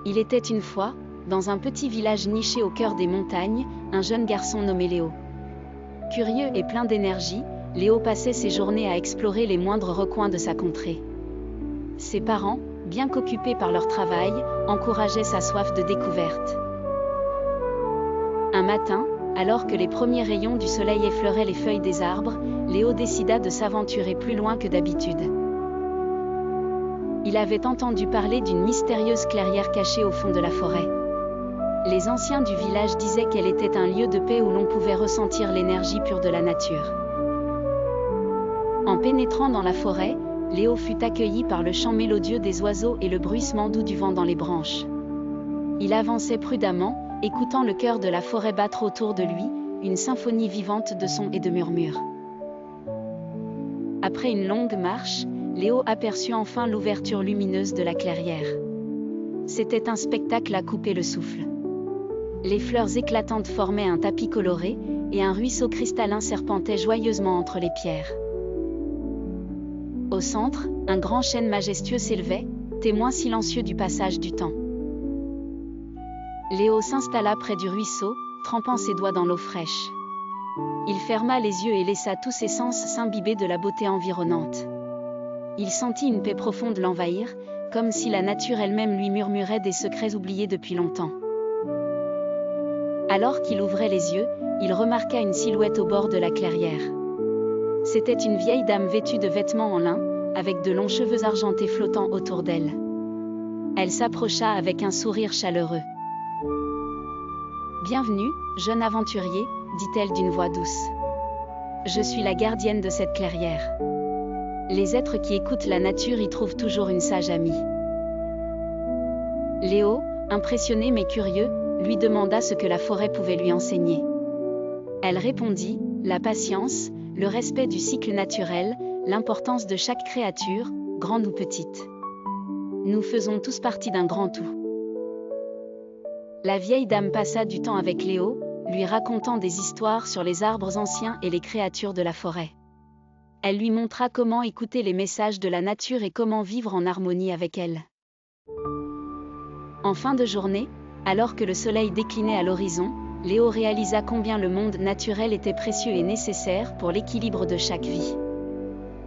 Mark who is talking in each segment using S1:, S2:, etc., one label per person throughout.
S1: Il était une fois, dans un petit village niché au cœur des montagnes, un jeune garçon nommé Léo. Curieux et plein d'énergie, Léo passait ses journées à explorer les moindres recoins de sa contrée. Ses parents, bien qu'occupés par leur travail, encourageaient sa soif de découverte. Un matin, alors que les premiers rayons du soleil effleuraient les feuilles des arbres, Léo décida de s'aventurer plus loin que d'habitude. Il avait entendu parler d'une mystérieuse clairière cachée au fond de la forêt. Les anciens du village disaient qu'elle était un lieu de paix où l'on pouvait ressentir l'énergie pure de la nature. En pénétrant dans la forêt, Léo fut accueilli par le chant mélodieux des oiseaux et le bruissement doux du vent dans les branches. Il avançait prudemment, écoutant le cœur de la forêt battre autour de lui, une symphonie vivante de sons et de murmures. Après une longue marche, Léo aperçut enfin l'ouverture lumineuse de la clairière. C'était un spectacle à couper le souffle. Les fleurs éclatantes formaient un tapis coloré, et un ruisseau cristallin serpentait joyeusement entre les pierres. Au centre, un grand chêne majestueux s'élevait, témoin silencieux du passage du temps. Léo s'installa près du ruisseau, trempant ses doigts dans l'eau fraîche. Il ferma les yeux et laissa tous ses sens s'imbiber de la beauté environnante. Il sentit une paix profonde l'envahir, comme si la nature elle-même lui murmurait des secrets oubliés depuis longtemps. Alors qu'il ouvrait les yeux, il remarqua une silhouette au bord de la clairière. C'était une vieille dame vêtue de vêtements en lin, avec de longs cheveux argentés flottant autour d'elle. Elle s'approcha avec un sourire chaleureux. « Bienvenue, jeune aventurier, dit-elle d'une voix douce. Je suis la gardienne de cette clairière. Les êtres qui écoutent la nature y trouvent toujours une sage amie. » Léo, impressionné mais curieux, lui demanda ce que la forêt pouvait lui enseigner. Elle répondit, la patience, le respect du cycle naturel, l'importance de chaque créature, grande ou petite. Nous faisons tous partie d'un grand tout. La vieille dame passa du temps avec Léo, lui racontant des histoires sur les arbres anciens et les créatures de la forêt. Elle lui montra comment écouter les messages de la nature et comment vivre en harmonie avec elle. En fin de journée, alors que le soleil déclinait à l'horizon, Léo réalisa combien le monde naturel était précieux et nécessaire pour l'équilibre de chaque vie.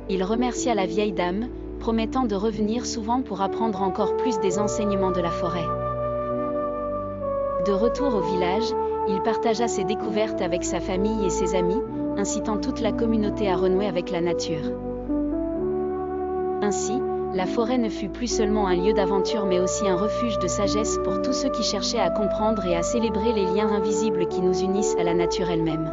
S1: Il remercia la vieille dame, promettant de revenir souvent pour apprendre encore plus des enseignements de la forêt. De retour au village, il partagea ses découvertes avec sa famille et ses amis, incitant toute la communauté à renouer avec la nature. Ainsi, la forêt ne fut plus seulement un lieu d'aventure mais aussi un refuge de sagesse pour tous ceux qui cherchaient à comprendre et à célébrer les liens invisibles qui nous unissent à la nature elle-même.